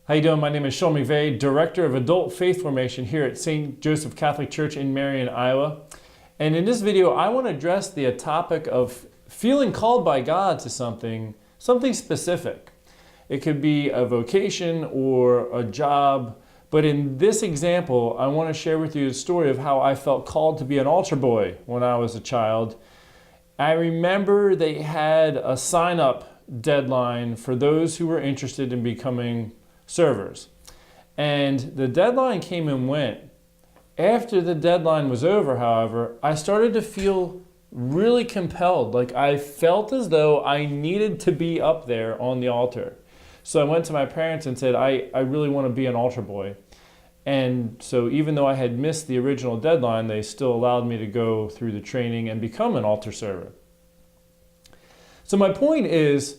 How you doing? My name is Sean McVeigh, Director of Adult Faith Formation here at St. Joseph Catholic Church in Marion, Iowa. And in this video, I want to address the topic of feeling called by God to something specific. It could be a vocation or a job, but in this example, I want to share with you the story of how I felt called to be an altar boy when I was a child. I remember they had a sign-up deadline for those who were interested in becoming servers. And the deadline came and went. After the deadline was over, however, I started to feel really compelled. Like I felt as though I needed to be up there on the altar. So I went to my parents and said, I really want to be an altar boy. And so even though I had missed the original deadline, they still allowed me to go through the training and become an altar server. So my point is,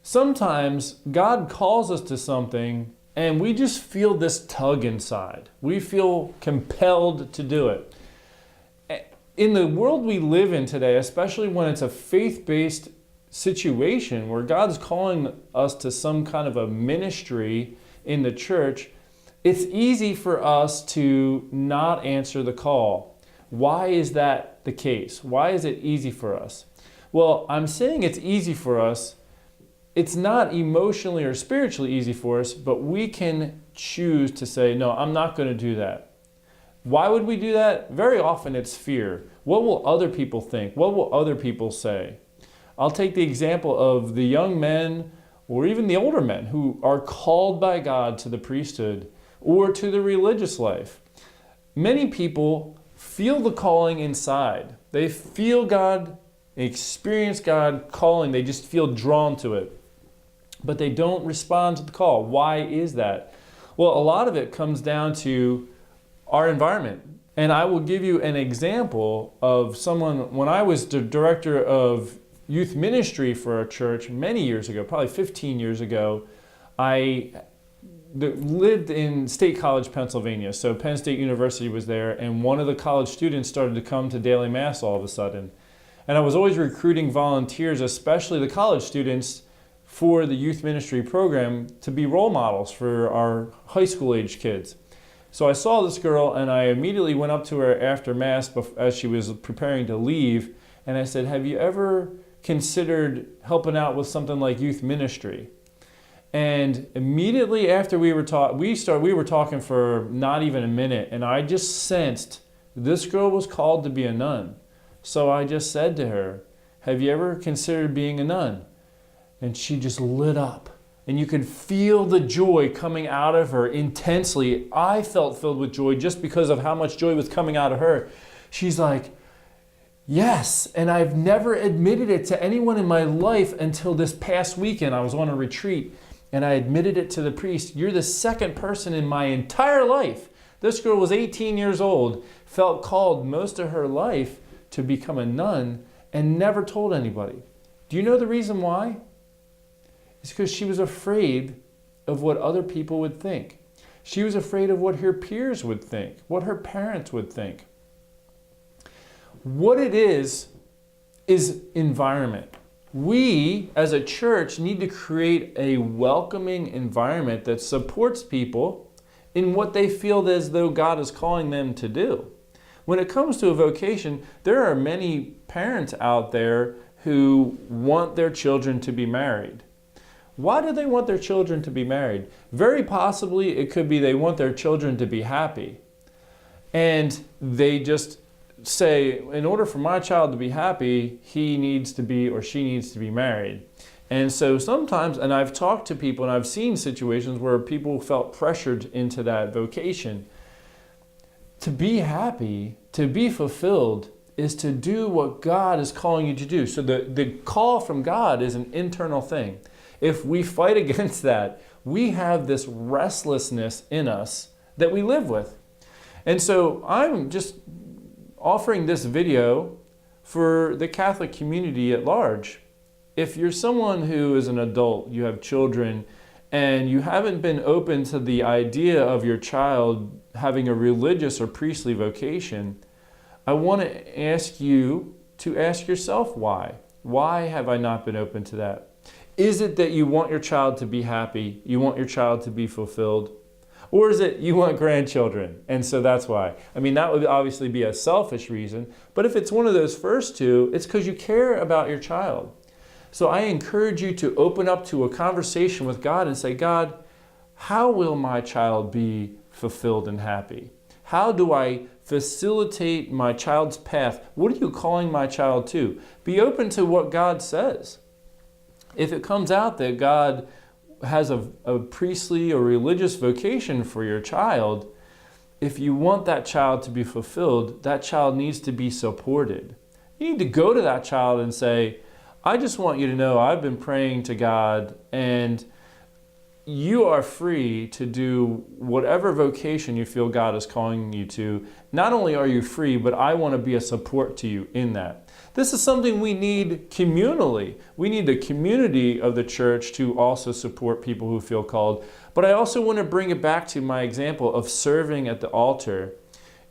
sometimes God calls us to something and we just feel this tug inside. We feel compelled to do it. In the world we live in today, especially when it's a faith-based situation where God's calling us to some kind of a ministry in the church, it's easy for us to not answer the call. Why is that the case? Why is it easy for us? Well, I'm saying it's easy for us. It's not emotionally or spiritually easy for us, but we can choose to say, no, I'm not going to do that. Why would we do that? Very often it's fear. What will other people think? What will other people say? I'll take the example of the young men or even the older men who are called by God to the priesthood or to the religious life. Many people feel the calling inside. They feel God, experience God calling. They just feel drawn to it. But they don't respond to the call. Why is that? Well, a lot of it comes down to our environment. And I will give you an example of someone, when I was the director of youth ministry for a church many years ago, probably 15 years ago, I lived in State College, Pennsylvania. So Penn State University was there, and one of the college students started to come to daily mass all of a sudden. And I was always recruiting volunteers, especially the college students, for the youth ministry program to be role models for our high school age kids. So I saw this girl and I immediately went up to her after mass as she was preparing to leave, and I said, have you ever considered helping out with something like youth ministry? And immediately after we were talking for not even a minute, and I just sensed this girl was called to be a nun. So I just said to her, have you ever considered being a nun? And she just lit up. And you could feel the joy coming out of her intensely. I felt filled with joy just because of how much joy was coming out of her. She's like, yes. And I've never admitted it to anyone in my life until this past weekend. I was on a retreat and I admitted it to the priest. You're the second person in my entire life. This girl was 18 years old, felt called most of her life to become a nun and never told anybody. Do you know the reason why? It's because she was afraid of what other people would think. She was afraid of what her peers would think, what her parents would think. What it is environment. We, as a church, need to create a welcoming environment that supports people in what they feel as though God is calling them to do. When it comes to a vocation, there are many parents out there who want their children to be married. Why do they want their children to be married? Very possibly it could be they want their children to be happy. And they just say, in order for my child to be happy, he needs to be or she needs to be married. And so sometimes, and I've talked to people and I've seen situations where people felt pressured into that vocation. To be happy, to be fulfilled, is to do what God is calling you to do. So the call from God is an internal thing. If we fight against that, we have this restlessness in us that we live with. And so I'm just offering this video for the Catholic community at large. If you're someone who is an adult, you have children, and you haven't been open to the idea of your child having a religious or priestly vocation, I want to ask you to ask yourself why. Why have I not been open to that? Is it that you want your child to be happy? You want your child to be fulfilled? Or is it you want grandchildren? And so that's why. I mean, that would obviously be a selfish reason. But if it's one of those first two, it's because you care about your child. So I encourage you to open up to a conversation with God and say, God, how will my child be fulfilled and happy? How do I facilitate my child's path? What are you calling my child to? Be open to what God says. If it comes out that God has a priestly or religious vocation for your child, if you want that child to be fulfilled, that child needs to be supported. You need to go to that child and say, I just want you to know I've been praying to God, and you are free to do whatever vocation you feel God is calling you to. Not only are you free, but I want to be a support to you in that. This is something we need communally. We need the community of the church to also support people who feel called. But I also want to bring it back to my example of serving at the altar.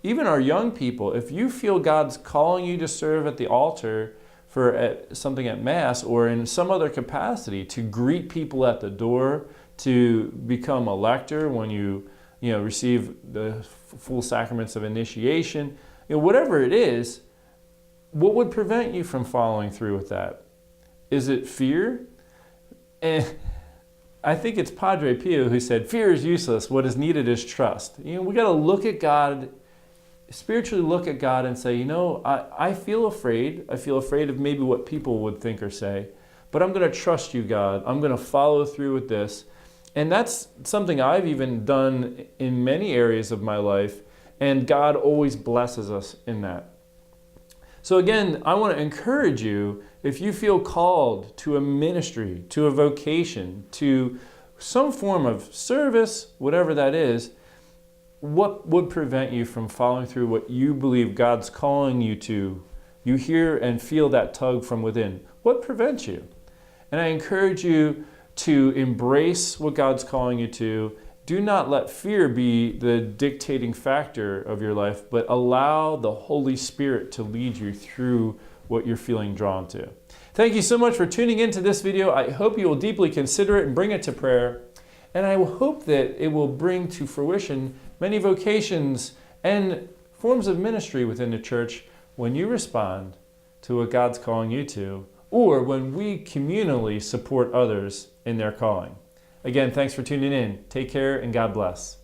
Even our young people, if you feel God's calling you to serve at the altar for something at Mass or in some other capacity, to greet people at the door, to become a lector when you receive the full sacraments of initiation, whatever it is, what would prevent you from following through with that? Is it fear? And I think it's Padre Pio who said, fear is useless. What is needed is trust. We got to look at God, spiritually look at God and say, I feel afraid. I feel afraid of maybe what people would think or say, but I'm going to trust you, God. I'm going to follow through with this. And that's something I've even done in many areas of my life, and God always blesses us in that. So again, I want to encourage you, if you feel called to a ministry, to a vocation, to some form of service, whatever that is, what would prevent you from following through what you believe God's calling you to? You hear and feel that tug from within. What prevents you? And I encourage you to embrace what God's calling you to. Do not let fear be the dictating factor of your life, but allow the Holy Spirit to lead you through what you're feeling drawn to. Thank you so much for tuning into this video. I hope you will deeply consider it and bring it to prayer. And I hope that it will bring to fruition many vocations and forms of ministry within the church when you respond to what God's calling you to, or when we communally support others in their calling. Again, thanks for tuning in. Take care and God bless.